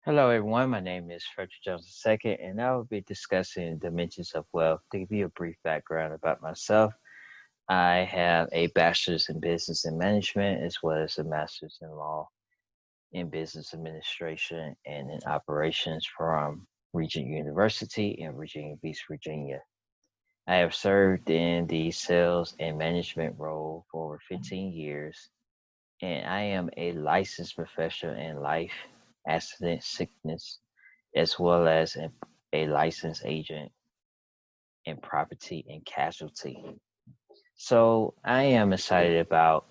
Hello, everyone. My name is Fredrick Jones II, and I will be discussing dimensions of wealth. To give you a brief background about myself, I have a bachelor's in business and management, as well as a master's in law in business administration and in operations from Regent University in Virginia Beach, Virginia. I have served in the sales and management role for over 15 years, and I am a licensed professional in life, accident, sickness, as well as a licensed agent in property and casualty. So I am excited about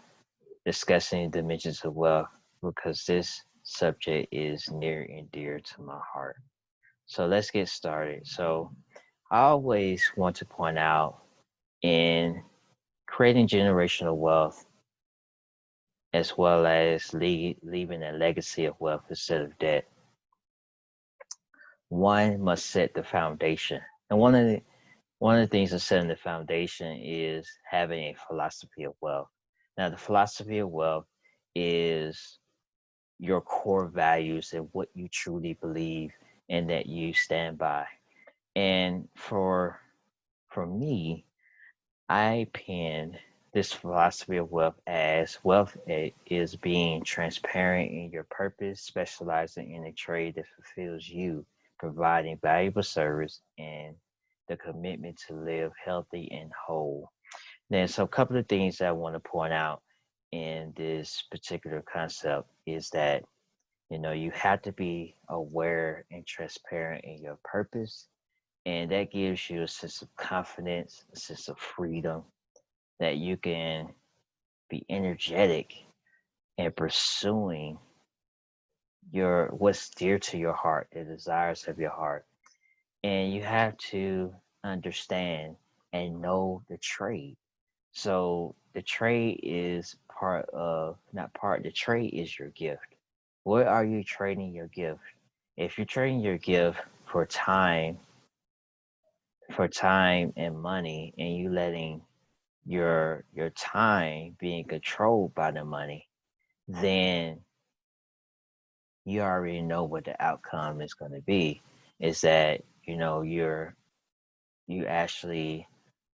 discussing dimensions of wealth because this subject is near and dear to my heart. So let's get started. So I always want to point out in creating generational wealth as well as leaving a legacy of wealth instead of debt, one must set the foundation. And one of the things that setting the foundation is having a philosophy of wealth. Now, the philosophy of wealth is your core values and what you truly believe and that you stand by. And for me, I pin this philosophy of wealth as wealth is being transparent in your purpose, specializing in a trade that fulfills you, providing valuable service, and the commitment to live healthy and whole. Then, so a couple of things that I want to point out in this particular concept is that you have to be aware and transparent in your purpose, and that gives you a sense of confidence, a sense of freedom that you can be energetic in pursuing your what's dear to your heart, the desires of your heart. And you have to understand and know the trade. So the trade is part of not part, the trade is your gift. What are you trading your gift? If you're trading your gift for time and money, and you letting your time being controlled by the money, then you already know what the outcome is going to be. Is that you actually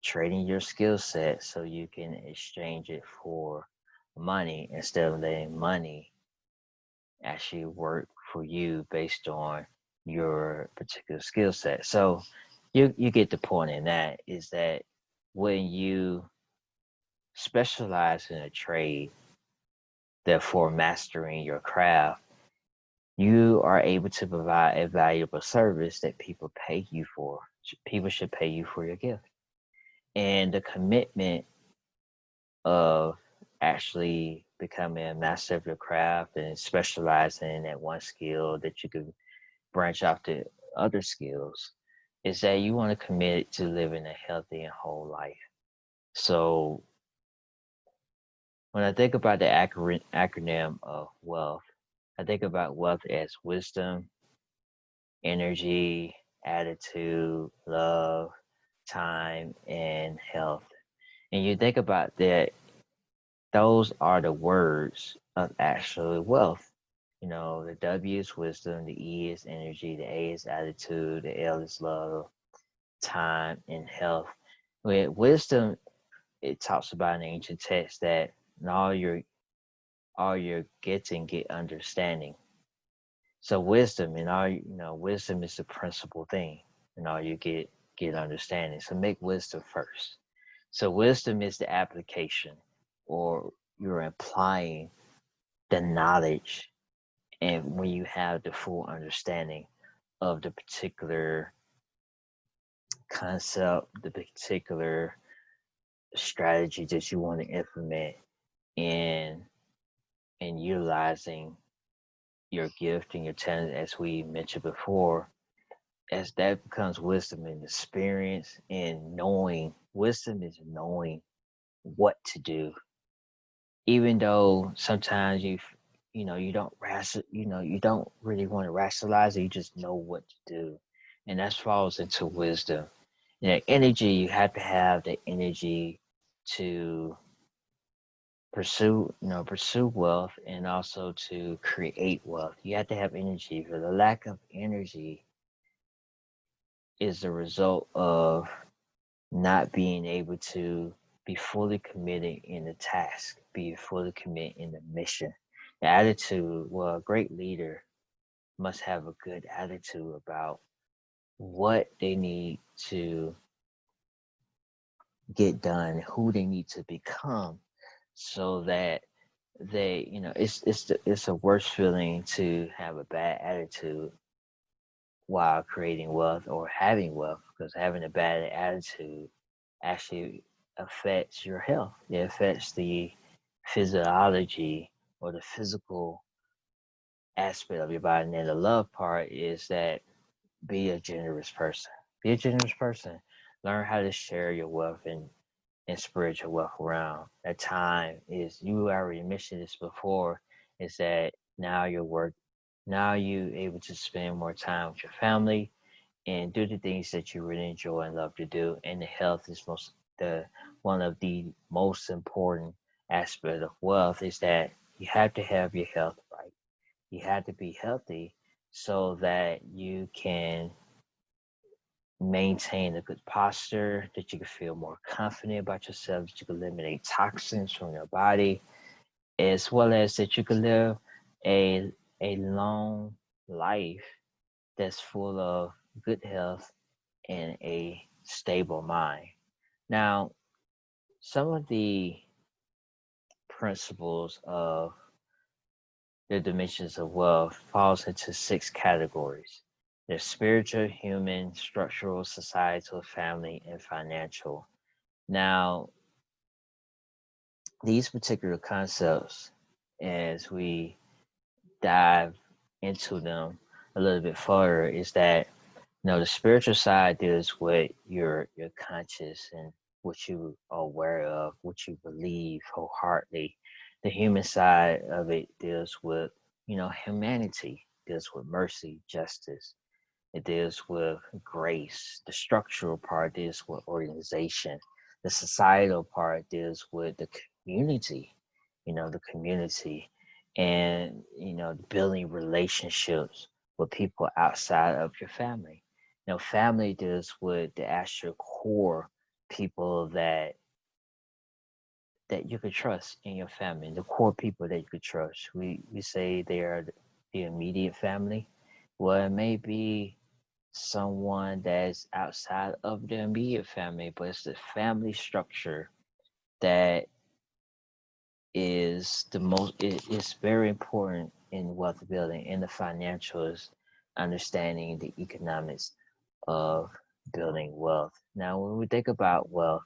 trading your skill set so you can exchange it for money instead of letting money actually work for you based on your particular skill set. So you get the point in that is that when you specialize in a trade, therefore mastering your craft, you are able to provide a valuable service that people pay you for. People should pay you for your gift. And the commitment of actually becoming a master of your craft and specializing in that one skill that you can branch off to other skills is that you want to commit to living a healthy and whole life. So when I think about the acronym of wealth, I think about wealth as wisdom, energy, attitude, love, time, and health. And you think about that, those are the words of actual wealth. The W is wisdom, the E is energy, the A is attitude, the L is love, time, and health. With wisdom, it talks about in ancient text that in all your getting get understanding. So wisdom and wisdom is the principal thing. And all you get understanding. So make wisdom first. So wisdom is the application, or you're applying the knowledge, and when you have the full understanding of the particular concept, the particular strategy that you want to implement in utilizing your gift and your talent, as we mentioned before, as that becomes wisdom and experience and knowing. Wisdom is knowing what to do, even though sometimes you don't really want to rationalize it. You just know what to do, and that falls into wisdom. Energy, you have to have the energy to pursue wealth and also to create wealth. You have to have energy. For the lack of energy is the result of not being able to be fully committed in the task, be fully committed in the mission. The attitude, well, a great leader must have a good attitude about what they need to get done, who they need to become, so that it's a worse feeling to have a bad attitude while creating wealth or having wealth, because having a bad attitude actually affects your health. It affects the physiology or the physical aspect of your body. And then the love part is that be a generous person. Be a generous person. Learn how to share your wealth and spread your wealth around. That time is, you already mentioned this before, is that now you able to spend more time with your family and do the things that you really enjoy and love to do. And the health is the one of the most important aspect of wealth, is that you have to have your health right. You have to be healthy so that you can maintain a good posture, that you can feel more confident about yourself, that you can eliminate toxins from your body, as well as that you can live a a long life that's full of good health and a stable mind. Now, some of the principles of the dimensions of wealth falls into 6 categories. There's spiritual, human, structural, societal, family, and financial. Now, these particular concepts, as we dive into them a little bit further, is that the spiritual side deals with your conscious and what you are aware of, what you believe wholeheartedly. The human side of it deals with, humanity, deals with mercy, justice. It deals with grace. The structural part deals with organization. The societal part deals with the community, the community, and, building relationships with people outside of your family. Family deals with the actual core people that you could trust in your family, the core people that you could trust. We say they are the immediate family. Well, it may be someone that's outside of the immediate family, but it's the family structure that is it's very important in wealth building. And the financials, understanding the economics of building wealth. Now, when we think about wealth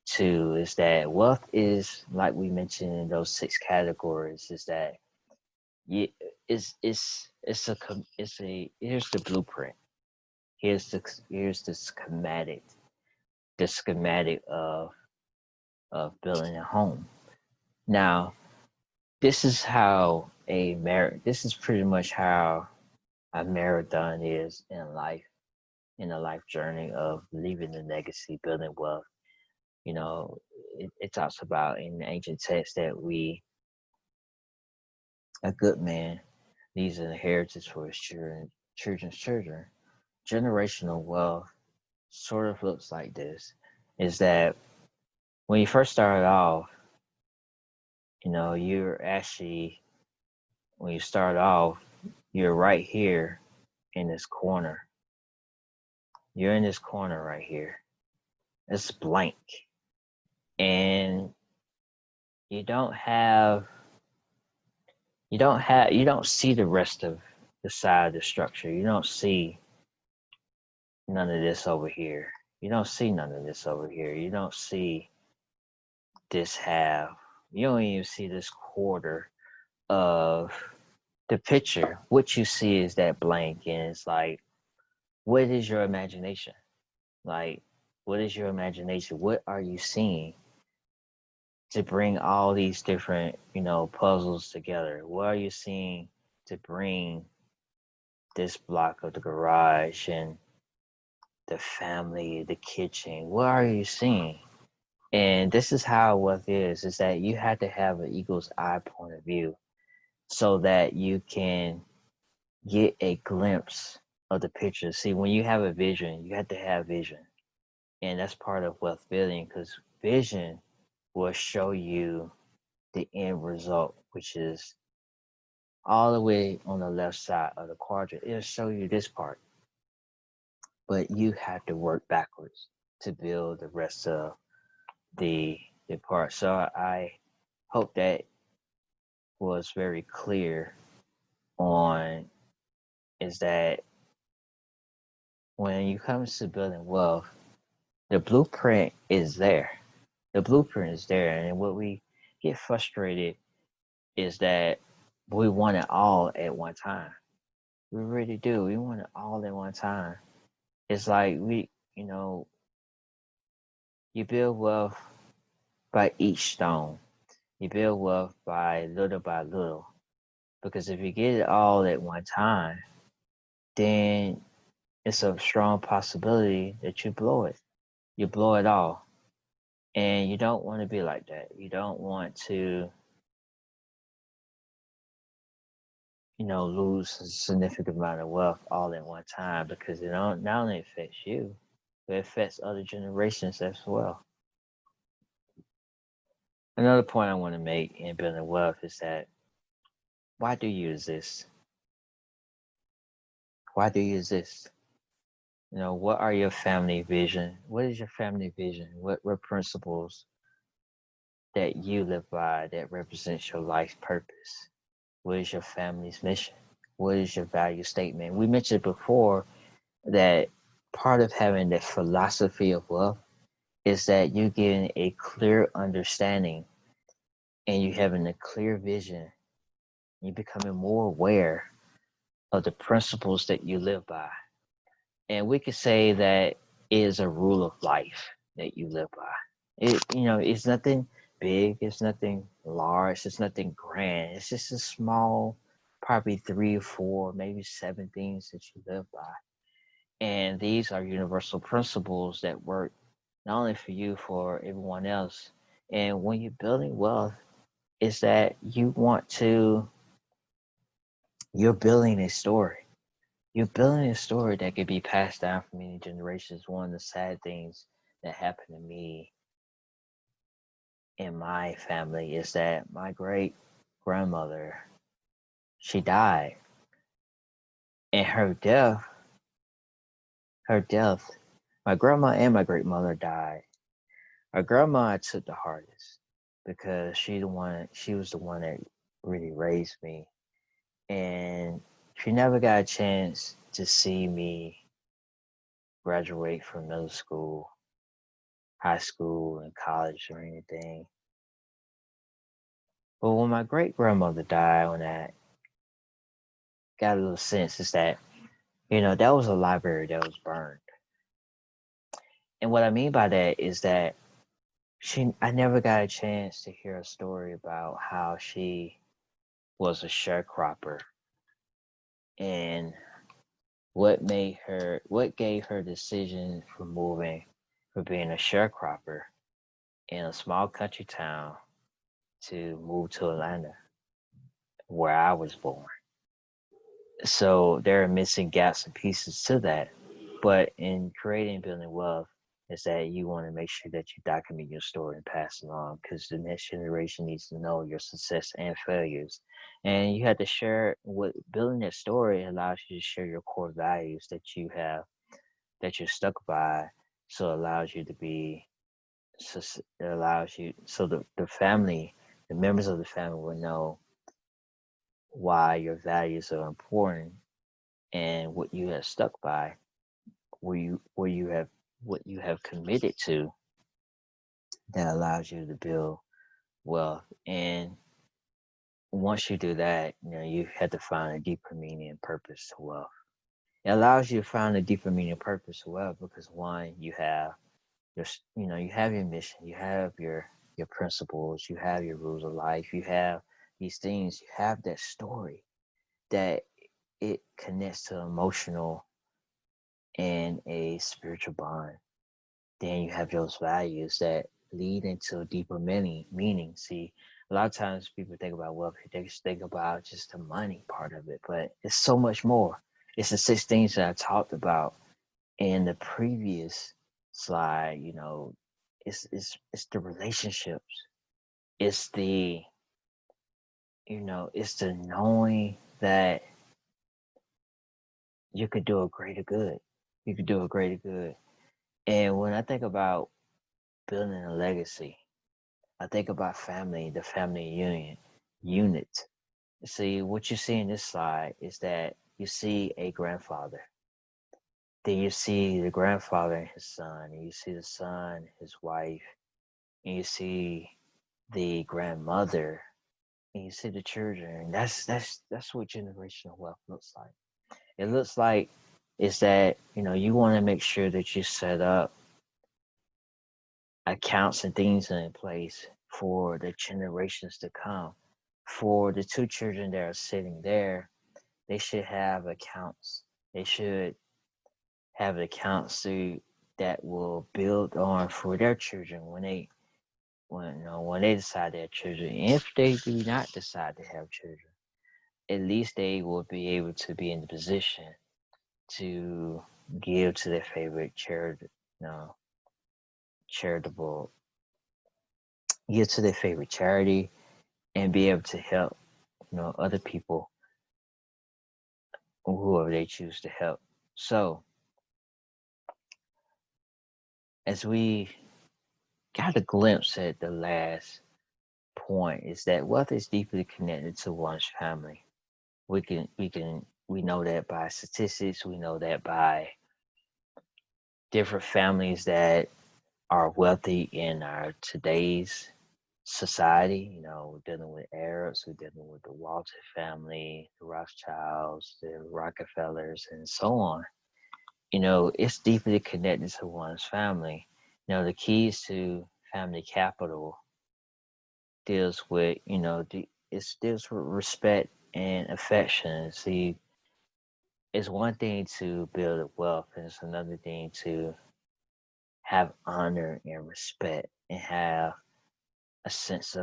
too, is that wealth is, like we mentioned in those 6 categories, is that you it's a here's the blueprint. Here's the schematic of building a home. Now, this is how this is pretty much how a marathon is in life, in a life journey of leaving a legacy, building wealth. It talks about in the ancient text that a good man leaves an inheritance for his children's children. Generational wealth sort of looks like this, is that when you first start off, you're actually, when you start off, you're right here in this corner. You're in this corner right here. It's blank. And you don't have, you don't see the rest of the side of the structure. You don't see none of this over here. You don't see none of this over here. You don't see this half. You don't even see this quarter of the picture. What you see is that blank, and it's like, what is your imagination? Like, what is your imagination? What are you seeing to bring all these different, puzzles together? What are you seeing to bring this block of the garage and the family, the kitchen? What are you seeing? And this is how wealth is that you have to have an eagle's eye point of view so that you can get a glimpse of the picture. See, when you have a vision, you have to have vision. And that's part of wealth building, because vision will show you the end result, which is all the way on the left side of the quadrant. It'll show you this part, but you have to work backwards to build the rest of the part. So I hope that was very clear on is that when you come to building wealth, the blueprint is there. The blueprint is there, and what we get frustrated is that we want it all at one time. We really do. We want it all at one time. It's like you build wealth by each stone. You build wealth by little. Because if you get it all at one time, then it's a strong possibility that you blow it. You blow it all. And you don't want to be like that. You don't want to, lose a significant amount of wealth all at one time, because it not only affects you, but it affects other generations as well. Another point I want to make in building wealth is that why do you exist? Why do you exist? What are your family vision? What is your family vision? What principles that you live by that represents your life purpose? What is your family's mission? What is your value statement? We mentioned before that part of having that philosophy of wealth is that you're getting a clear understanding and you having a clear vision. You're becoming more aware of the principles that you live by. And we could say that is a rule of life that you live by. It's nothing big, it's nothing large, it's nothing grand. It's just a small, probably 3 or 4, maybe 7 things that you live by. And these are universal principles that work not only for you, for everyone else. And when you're building wealth, is that you're building a story. You're building a story that could be passed down for many generations. One of the sad things that happened to me in my family is that my great grandmother, she died. And her death, my grandma and my great mother died. My grandma I took the hardest because she was the one that really raised me. And she never got a chance to see me graduate from middle school, high school, and college or anything. But when my great grandmother died, when I got a little sense is that, that was a library that was burned. And what I mean by that is that I never got a chance to hear a story about how she was a sharecropper and what gave her decision for moving, for being a sharecropper in a small country town to move to Atlanta, where I was born. So there are missing gaps and pieces to that. But in creating building wealth, is that you want to make sure that you document your story and pass it on, because the next generation needs to know your success and failures. And you have to share what building that story allows you to share your core values that you have, that you're stuck by. So it allows you to be, it allows you, so the family, the members of the family will know why your values are important and what you have stuck by, where you have what you have committed to, that allows you to build wealth. And once you do that, you have to find a deeper meaning and purpose to wealth. It allows you to find a deeper meaning and purpose to wealth because one, you have you have your mission, you have your principles, you have your rules of life, you have these things, you have that story that it connects to emotional and a spiritual bond. Then you have those values that lead into a deeper meaning. See, a lot of times people think about wealth, they just think about just the money part of it, but it's so much more. It's the 6 things that I talked about in the previous slide. It's the relationships. It's it's the knowing that you could do a greater good. You could do a greater good. And when I think about building a legacy, I think about family, the family unit. See, what you see in this slide is that you see a grandfather. Then you see the grandfather and his son, and you see the son, his wife, and you see the grandmother, and you see the children. That's what generational wealth looks like. It looks like is that you want to make sure that you set up accounts and things in place for the generations to come. For the 2 children that are sitting there, they should have accounts. They should have accounts that will build on for their children when they decide to have children. If they do not decide to have children, at least they will be able to be in the position to give to their favorite charitable, give to their favorite charity, and be able to help other people, whoever they choose to help. So as we got a glimpse at the last point, is that wealth is deeply connected to one's family. We know that by statistics. We know that by different families that are wealthy in our today's society. We're dealing with Arabs, we're dealing with the Walter family, the Rothschilds, the Rockefellers, and so on. It's deeply connected to one's family. The keys to family capital deals with, it deals with respect and affection. See, it's one thing to build wealth, and it's another thing to have honor and respect and have a sense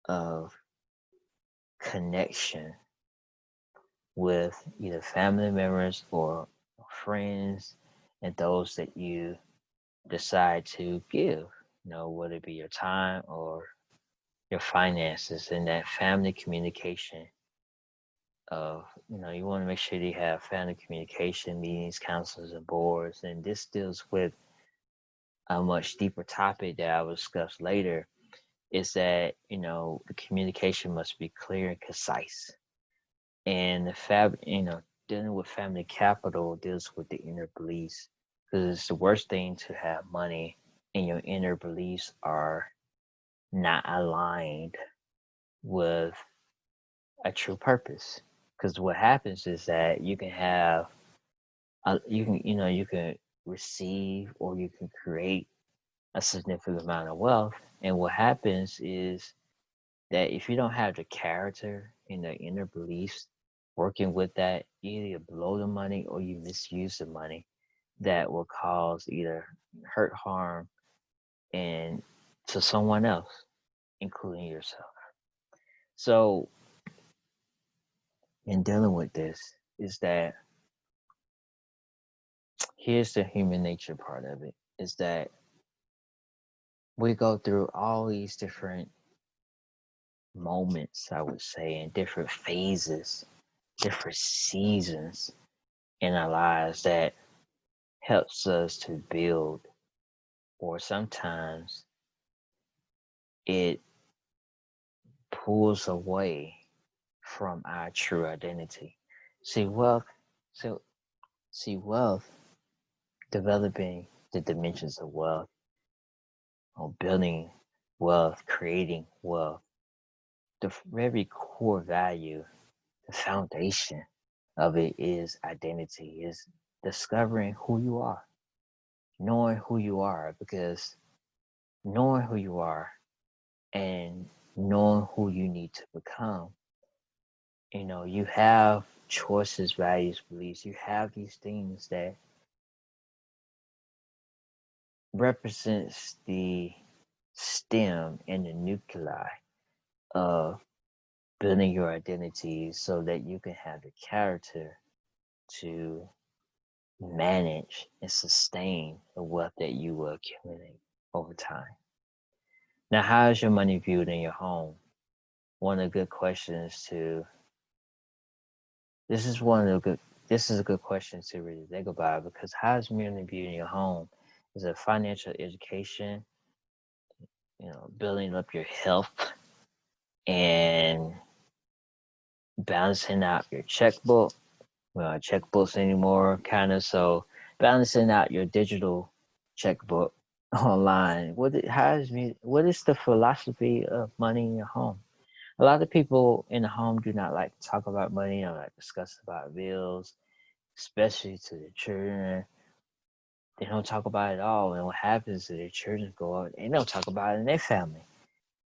of connection with either family members or friends and those that you decide to give, whether it be your time or your finances. And that family communication of, you want to make sure you have family communication meetings, councils, and boards. And this deals with a much deeper topic that I will discuss later, is that, the communication must be clear and concise. And dealing with family capital deals with the inner beliefs, because it's the worst thing to have money and your inner beliefs are not aligned with a true purpose. Because what happens is that you can have, you can receive or you can create a significant amount of wealth. And what happens is that if you don't have the character and the inner beliefs working with that, you either blow the money or you misuse the money, that will cause either hurt, harm, and to someone else, including yourself. So in dealing with this, is that here's the human nature part of it, is that we go through all these different moments, I would say, in different phases, different seasons in our lives that helps us to build, or sometimes it pulls away from our true identity. See, so wealth, developing the dimensions of wealth, or building wealth, creating wealth, the very core value, the foundation of it is identity, is discovering who you are, knowing who you are, because knowing who you are and knowing who you need to become, you have choices, values, beliefs. You have these things that represents the stem and the nuclei of building your identity so that you can have the character to manage and sustain the wealth that you will accumulate over time. Now, how is your money viewed in your home? One of the good questions to this is one of the good this is a good question to really think about, because how is money viewed in your home? Is it financial education, building up your health and balancing out your checkbook? Well, checkbooks anymore, kind of. So balancing out your digital checkbook online. What is the philosophy of money in your home? A lot of people in the home do not like to talk about money or like discuss about bills, especially to the children. They don't talk about it at all. And what happens is their children go out and they don't talk about it in their family.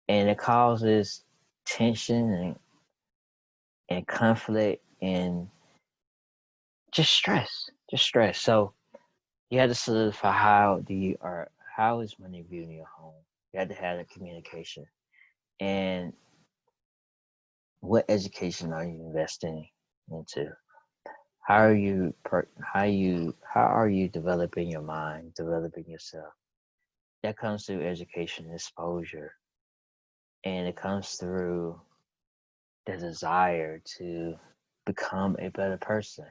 And it causes tension and conflict and just stress. Just stress. So you have to solidify how is money viewed in your home. You have to have the communication. And what education are you investing into? How are you developing your mind, developing yourself? That comes through education, exposure, and it comes through the desire to become a better person.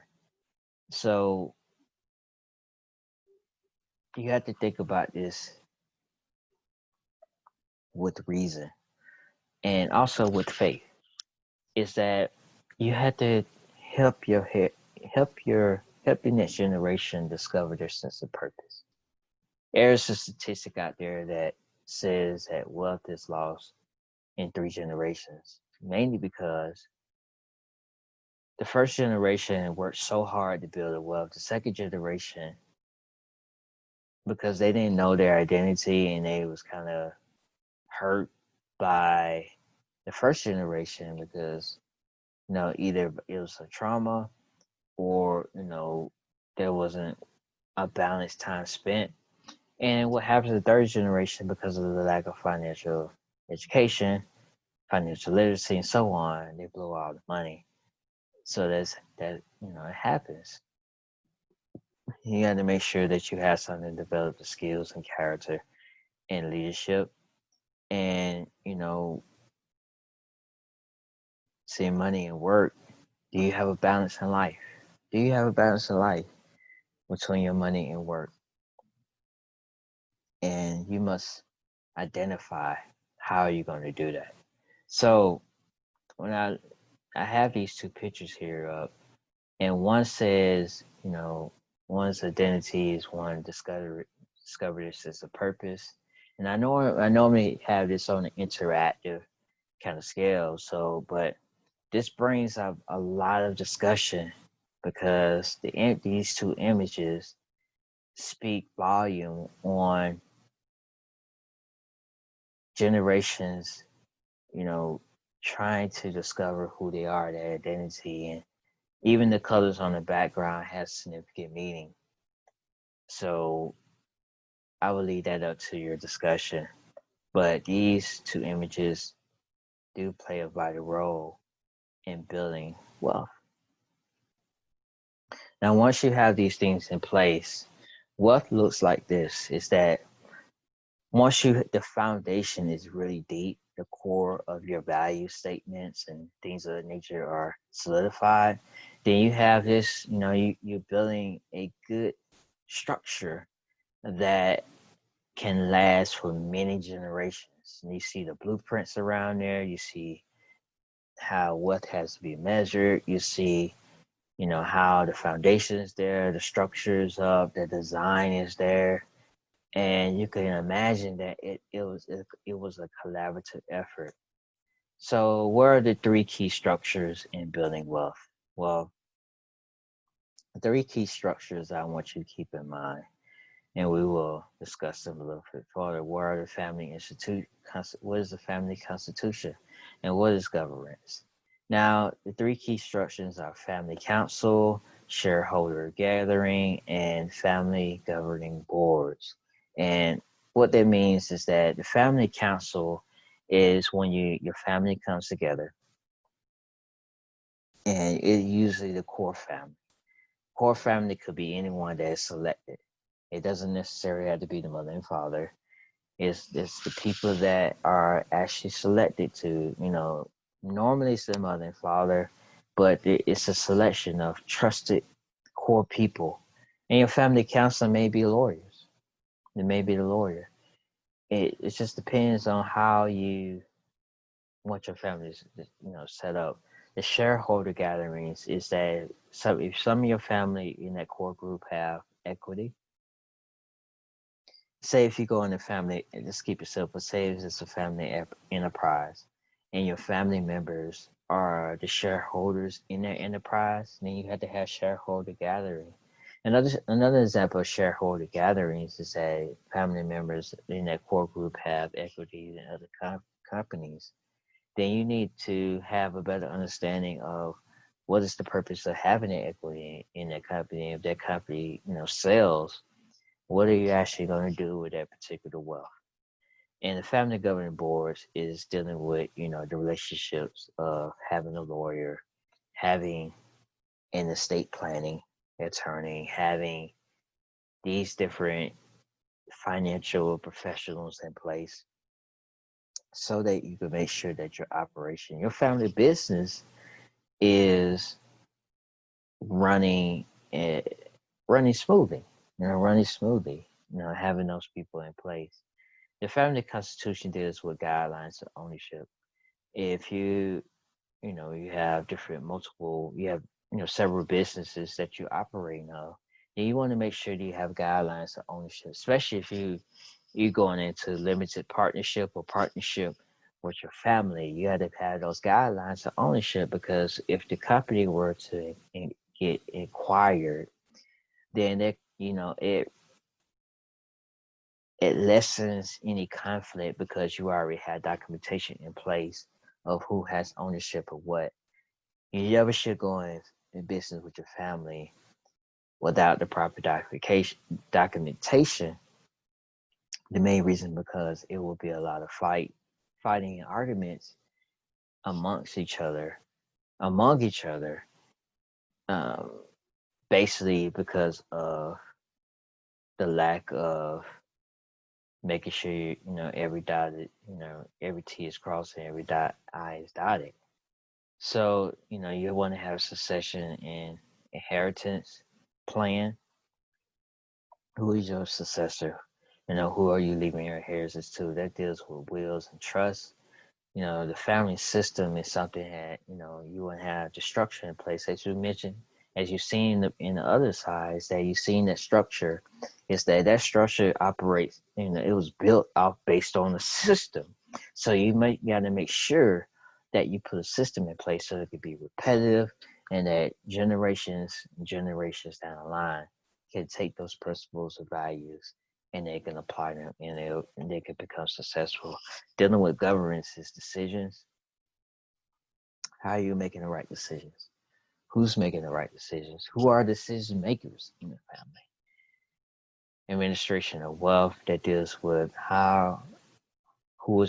So you have to think about this with reason and also with faith. Is that you have to help your help the next generation discover their sense of purpose. There's a statistic out there that says that wealth is lost in 3 generations, mainly because the first generation worked so hard to build a wealth. The second generation, because they didn't know their identity and they was kind of hurt by the first generation because either it was a trauma or there wasn't a balanced time spent. And what happens to the third generation, because of the lack of financial education, financial literacy, and so on, they blow all the money. So it happens. You got to make sure that you have something to develop the skills and character and leadership. And seeing money and work. Do you have a balance in life? Do you have a balance in life between your money and work? And you must identify how you're going to do that. So when I have these two pictures here up, and one says, one's identity is one discover their sense of purpose. And I normally have this on an interactive kind of scale. So, but this brings up a lot of discussion because these two images speak volume on generations, trying to discover who they are, their identity, and even the colors on the background has significant meaning. So I will leave that up to your discussion. But these two images do play a vital role in building wealth. Now, once you have these things in place, wealth looks like this: is that once the foundation is really deep, the core of your value statements and things of that nature are solidified, then you have this, you're building a good structure that can last for many generations. And you see the blueprints around there, you see how wealth has to be measured, you see, how the foundation is there, the structure is up, the design is there. And you can imagine that it was a collaborative effort. So what are the 3 key structures in building wealth? Well, the 3 key structures I want you to keep in mind, and we will discuss them a little bit further. What are the family institute? What is the family constitution, and what is governance? Now, the 3 key structures are family council, shareholder gathering, and family governing boards. And what that means is that the family council is when your family comes together, and it usually the core family. Core family could be anyone that is selected. It doesn't necessarily have to be the mother and father. It's the people that are actually selected to, normally it's the mother and father, but it's a selection of trusted core people. And your family counselor may be lawyers. It may be the lawyer. It just depends on how you want your family is, set up. The shareholder gatherings is that if some of your family in that core group have equity, say if you go in a family, just keep it simple, say if it's a family enterprise and your family members are the shareholders in their enterprise, then you have to have shareholder gathering. Another example of shareholder gatherings is that family members in that core group have equities in other companies. Then you need to have a better understanding of what is the purpose of having an equity in that company. If that company, sells, what are you actually going to do with that particular wealth? And the family governing boards is dealing with, the relationships of having a lawyer, having an estate planning attorney, having these different financial professionals in place so that you can make sure that your operation, your family business is running uh, running smoothly, having those people in place. The family constitution deals with guidelines of ownership. If you have you have, several businesses that you operate now, then you want to make sure that you have guidelines of ownership, especially if you going into limited partnership or partnership with your family. You had to have those guidelines of ownership, because if the company were to get acquired, then it lessens any conflict, because you already had documentation in place of who has ownership of what. You never should go in business with your family without the proper documentation. The main reason because it will be a lot of fighting and arguments among each other, um, basically because of the lack of making sure every T is crossed and every I is dotted. So you want to have a succession and inheritance plan. Who is your successor? Who are you leaving your inheritance to? That deals with wills and trusts. The family system is something that, you want to have the structure in place. As you mentioned, as you've seen in the other sides, that you've seen that structure, is that structure operates, it was built off based on a system. So you got to make sure that you put a system in place so it could be repetitive, and that generations and generations down the line can take those principles and values, and they can apply them, and they can become successful. Dealing with governance is decisions. How are you making the right decisions? Who's making the right decisions? Who are decision makers in the family? Administration of wealth, that deals with who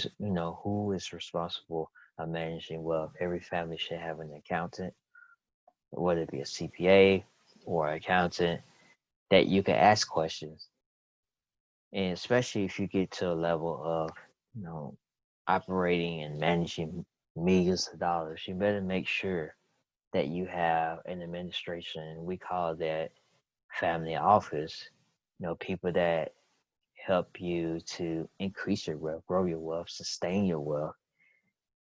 is responsible of managing wealth. Every family should have an accountant, whether it be a CPA or an accountant, that you can ask questions. And especially if you get to a level of, operating and managing millions of dollars, you better make sure that you have an administration. We call that family office. People that help you to increase your wealth, grow your wealth, sustain your wealth,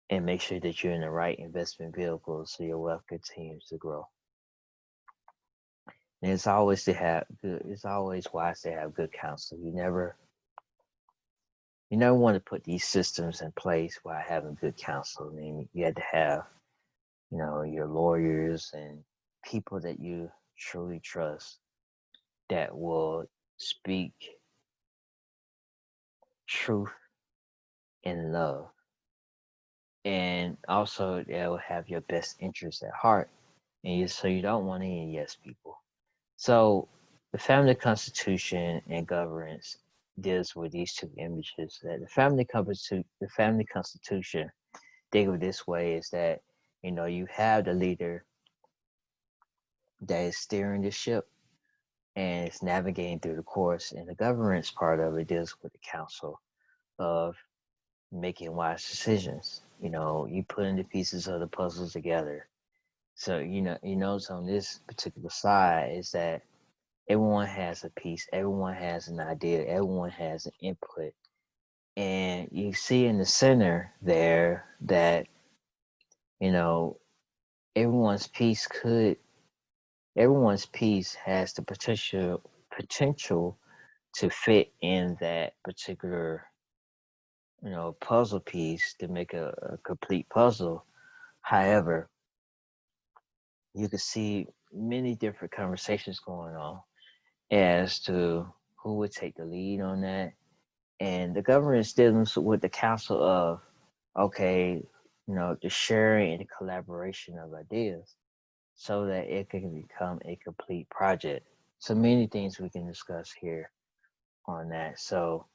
and make sure that you're in the right investment vehicles so your wealth continues to grow. And it's always wise to have good counsel. You never want to put these systems in place while having good counsel. I mean, you had to have, your lawyers and people that you truly trust, that will speak truth in love. And also they will have your best interests at heart. So you don't want any yes people. So the family constitution and governance deals with these two images. That the family constitution, think of it this way, is that you have the leader that is steering the ship and it's navigating through the course, and the governance part of it deals with the council of making wise decisions. You putting the pieces of the puzzle together. So you notice on this particular slide is that everyone has a piece, everyone has an idea, everyone has an input. And you see in the center there that, you know, everyone's piece could everyone's piece has the potential to fit in that particular, puzzle piece to make a complete puzzle. However, you can see many different conversations going on as to who would take the lead on that. And the government is dealing with the council of, okay, the sharing and the collaboration of ideas so that it can become a complete project. So many things we can discuss here on that. So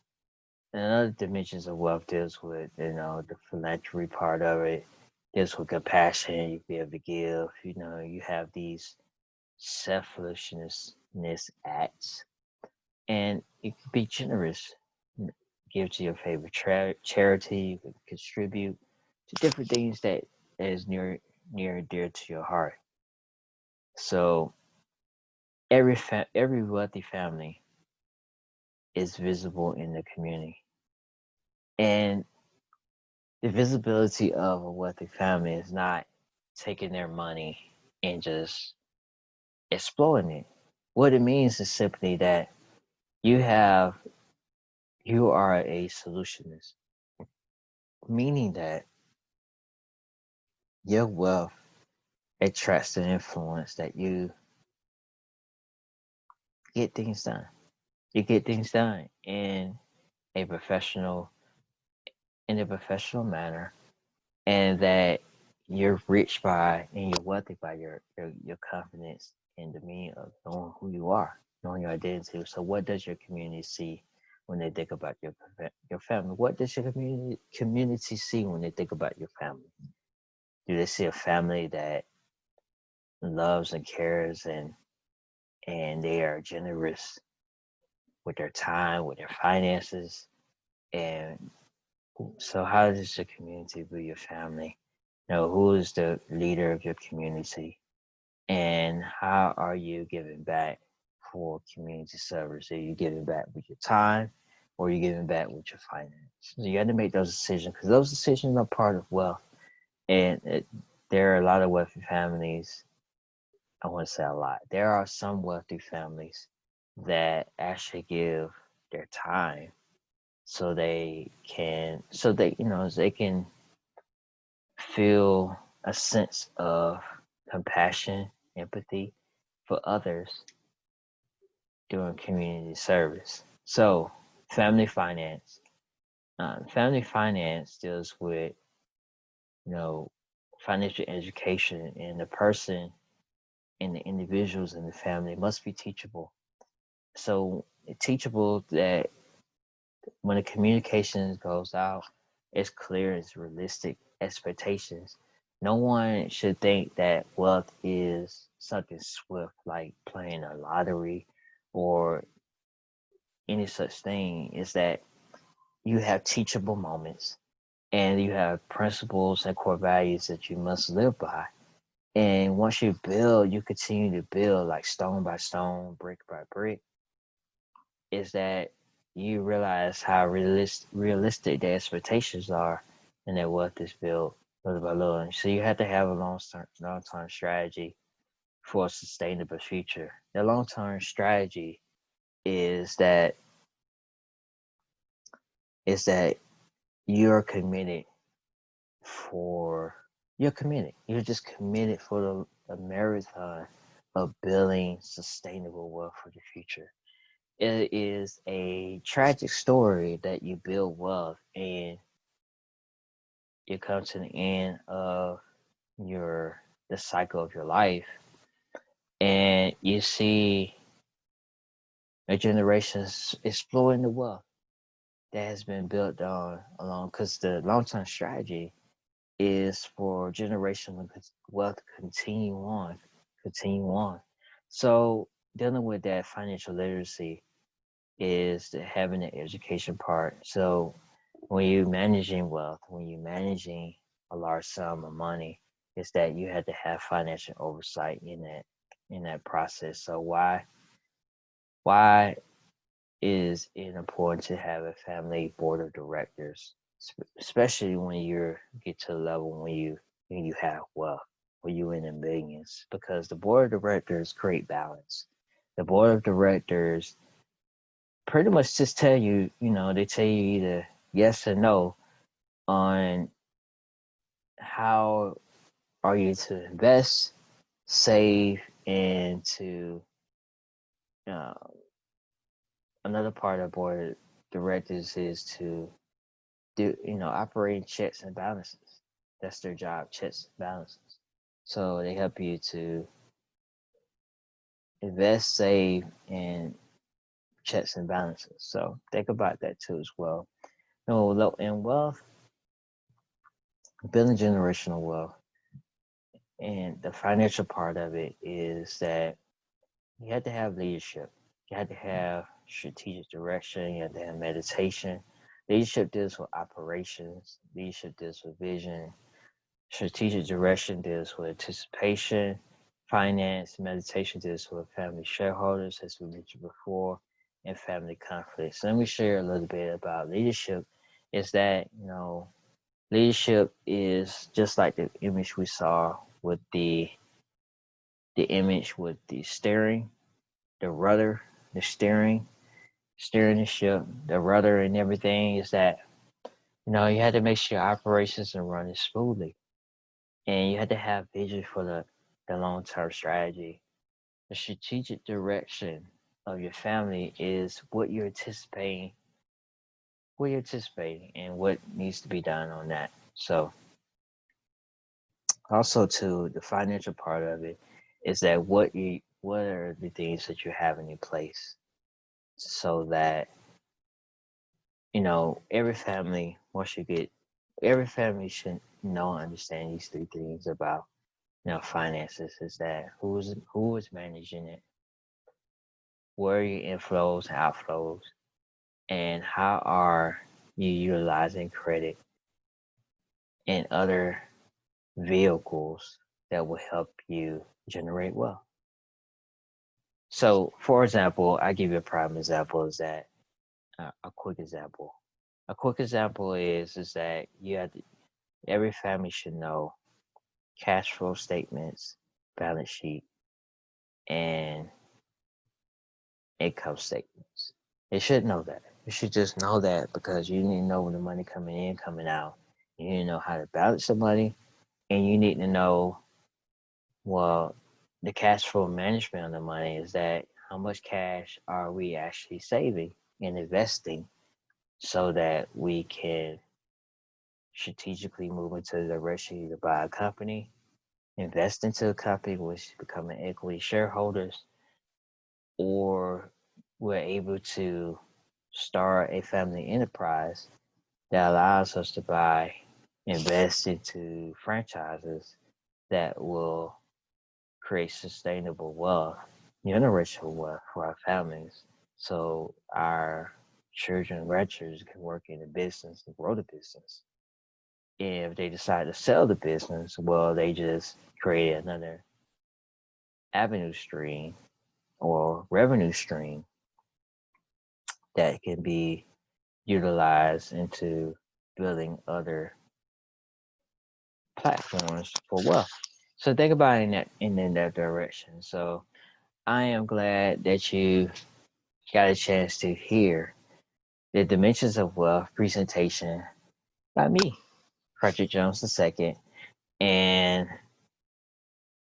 another dimensions of wealth deals with, the philanthropy part of it, deals with compassion, you be able to give, you have these selflessness acts, and you can be generous. Give to your favorite charity. You can contribute to different things that is near and dear to your heart. So every wealthy family is visible in the community, and the visibility of a wealthy family is not taking their money and just exploiting it. What it means is simply that you have you are a solutionist, meaning that your wealth attracts the influence that you get things done. You get things done a professional in a professional manner, and that you're rich by and you're wealthy by your confidence and the meaning of knowing who you are, knowing your identity. So, what does your community see when they think about your family? What does your community see when they think about your family? Do they see a family that loves and cares and they are generous with their time, with their finances? And so, how does your community view your family? Who is the leader of your community, and how are you giving back for community service? Are you giving back with your time, or are you giving back with your finance? So you got to make those decisions, because those decisions are part of wealth. And there are a lot of wealthy families. I want to say a lot. There are some wealthy families that actually give their time so they can feel a sense of compassion, empathy for others doing community service. So, family finance. Family finance deals with, you know, financial education, and the person and the individuals in the family must be teachable. So, teachable that when the communication goes out, it's clear, it's realistic expectations. No one should think that wealth is something swift, like playing a lottery or any such thing. Is that you have teachable moments and you have principles and core values that you must live by. And once you build, you continue to build like stone by stone, brick by brick. Is that you realize how realistic the expectations are, and that wealth is built little by little. And so you have to have a long-term strategy for a sustainable future. The long-term strategy is that is that you're committed for you're committed. You're just committed for the marathon of building sustainable wealth for the future. It is a tragic story that you build wealth and you come to the end of the cycle of your life, and you see a generation exploring the wealth. that has been built on along, because the long-term strategy is for generational wealth to continue on. So dealing with that financial literacy is having the education part. So when you're managing wealth, when you're managing a large sum of money, is that you have to have financial oversight in that process. So why is it important to have a family board of directors, especially when you get to the level when you have wealth, when you're in the millions? Because the board of directors create balance. The board of directors pretty much just tell you, they tell you either yes or no on how are you to invest, save, and to uh, another part of board of directors is to do operating checks and balances. That's their job, checks and balances. So they help you to invest, save, and checks and balances. So think about that too as well. No, in wealth, building generational wealth, and the financial part of it is that you have to have leadership. You have to have strategic direction. You have to have meditation. Leadership deals with operations. Leadership deals with vision. Strategic direction deals with anticipation. Finance, meditation deals with family shareholders, as we mentioned before, and family conflicts. Let me share a little bit about leadership. Is that, leadership is just like the image we saw with the image with the steering, the rudder, the steering the ship, the rudder and everything, is that, you had to make sure operations are running smoothly. And you had to have vision for the long-term strategy. The strategic direction of your family is what you're anticipating and what needs to be done on that. So also to the financial part of it is that what are the things that you're having in place so that every family should know and understand these three things about finances, is that who is managing it, where are your inflows and outflows, and how are you utilizing credit and other vehicles that will help you generate wealth. So, for example, I give you a prime example. Is that a quick example? A quick example is that every family should know cash flow statements, balance sheet, and income statements. They should know that. You should just know that because you need to know when the money coming in, coming out. You need to know how to balance the money, and you need to know, well, the cash flow management of the money is that how much cash are we actually saving and investing so that we can strategically move into the direction to buy a company, invest into a company, which becoming equity shareholders, or we're able to start a family enterprise that allows us to invest into franchises that will create sustainable wealth, generational wealth for our families. So our children and grandchildren can work in the business and grow the business. If they decide to sell the business, well, they just create another avenue stream or revenue stream that can be utilized into building other platforms for wealth. So think about it in that direction. So I am glad that you got a chance to hear the Dimensions of Wealth presentation by me, Fredrick Jones II. And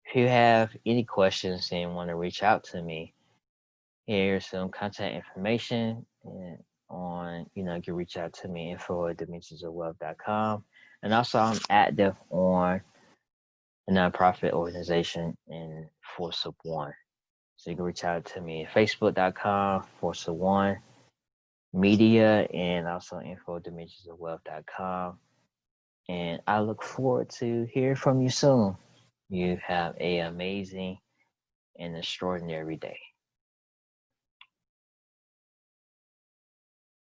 if you have any questions and want to reach out to me, here's some contact information you can reach out to me, info@dimensionsofwealth.com. And also I'm active on a nonprofit organization in Force of One. So you can reach out to me at facebook.com, Force of One. media and also infodimensionsofwealth.com. And I look forward to hearing from you soon. You have an amazing and extraordinary day.